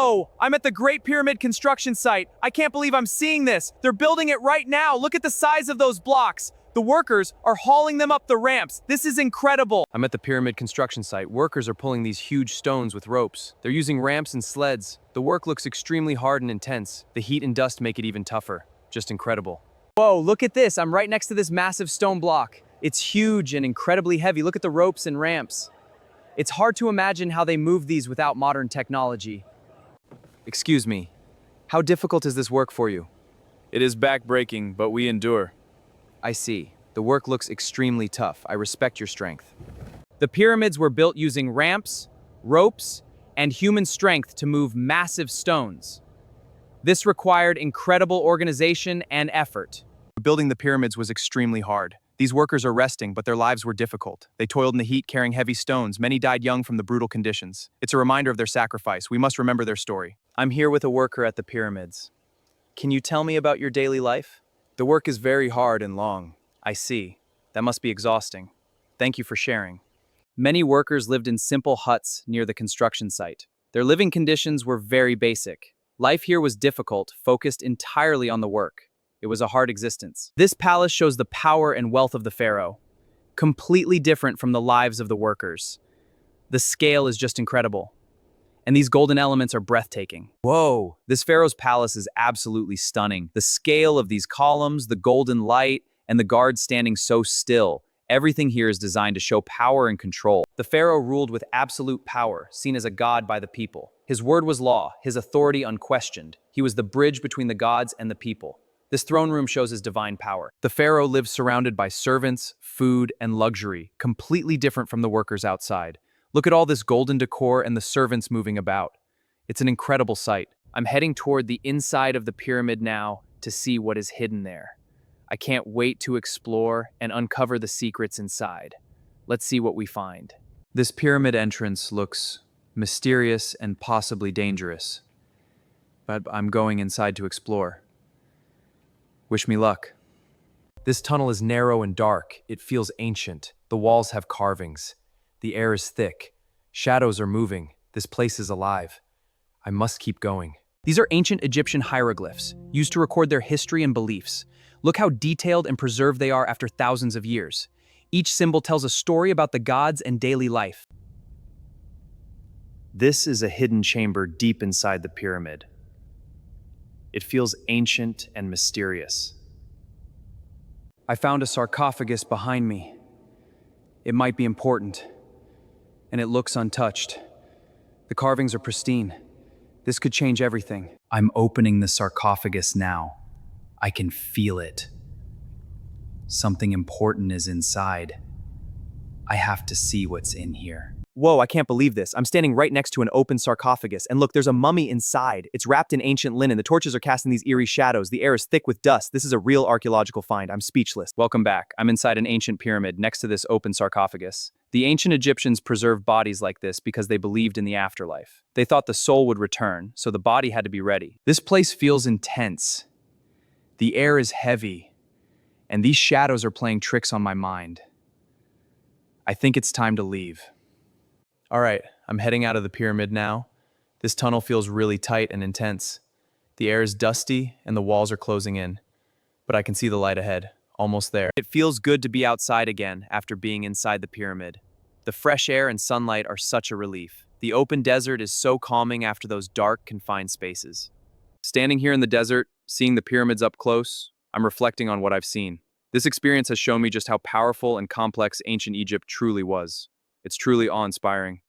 Whoa! I'm at the Great Pyramid construction site. I can't believe I'm seeing this. They're building it right now. Look at the size of those blocks. The workers are hauling them up the ramps. This is incredible. I'm at the pyramid construction site. Workers are pulling these huge stones with ropes. They're using ramps and sleds. The work looks extremely hard and intense. The heat and dust make it even tougher. Just incredible. Whoa, look at this. I'm right next to this massive stone block. It's huge and incredibly heavy. Look at the ropes and ramps. It's hard to imagine how they move these without modern technology. Excuse me, how difficult is this work for you? It is back-breaking, but we endure. I see. The work looks extremely tough. I respect your strength. The pyramids were built using ramps, ropes, and human strength to move massive stones. This required incredible organization and effort. Building the pyramids was extremely hard. These workers are resting, but their lives were difficult. They toiled in the heat carrying heavy stones. Many died young from the brutal conditions. It's a reminder of their sacrifice. We must remember their story. I'm here with a worker at the pyramids. Can you tell me about your daily life? The work is very hard and long. I see. That must be exhausting. Thank you for sharing. Many workers lived in simple huts near the construction site. Their living conditions were very basic. Life here was difficult, focused entirely on the work. It was a hard existence. This palace shows the power and wealth of the pharaoh, completely different from the lives of the workers. The scale is just incredible. And these golden elements are breathtaking. Whoa, this pharaoh's palace is absolutely stunning. The scale of these columns, the golden light, and the guards standing so still. Everything here is designed to show power and control. The pharaoh ruled with absolute power, seen as a god by the people. His word was law, his authority unquestioned. He was the bridge between the gods and the people. This throne room shows his divine power. The pharaoh lives surrounded by servants, food, and luxury, completely different from the workers outside. Look at all this golden decor and the servants moving about. It's an incredible sight. I'm heading toward the inside of the pyramid now to see what is hidden there. I can't wait to explore and uncover the secrets inside. Let's see what we find. This pyramid entrance looks mysterious and possibly dangerous, but I'm going inside to explore. Wish me luck. This tunnel is narrow and dark. It feels ancient. The walls have carvings. The air is thick. Shadows are moving. This place is alive. I must keep going. These are ancient Egyptian hieroglyphs, used to record their history and beliefs. Look how detailed and preserved they are after thousands of years. Each symbol tells a story about the gods and daily life. This is a hidden chamber deep inside the pyramid. It feels ancient and mysterious. I found a sarcophagus behind me. It might be important, and it looks untouched. The carvings are pristine. This could change everything. I'm opening the sarcophagus now. I can feel it. Something important is inside. I have to see what's in here. Whoa, I can't believe this. I'm standing right next to an open sarcophagus, and look, there's a mummy inside. It's wrapped in ancient linen. The torches are casting these eerie shadows. The air is thick with dust. This is a real archaeological find. I'm speechless. Welcome back. I'm inside an ancient pyramid next to this open sarcophagus. The ancient Egyptians preserved bodies like this because they believed in the afterlife. They thought the soul would return, so the body had to be ready. This place feels intense. The air is heavy, and these shadows are playing tricks on my mind. I think it's time to leave. All right, I'm heading out of the pyramid now. This tunnel feels really tight and intense. The air is dusty and the walls are closing in, but I can see the light ahead, almost there. It feels good to be outside again after being inside the pyramid. The fresh air and sunlight are such a relief. The open desert is so calming after those dark, confined spaces. Standing here in the desert, seeing the pyramids up close, I'm reflecting on what I've seen. This experience has shown me just how powerful and complex ancient Egypt truly was. It's truly awe-inspiring.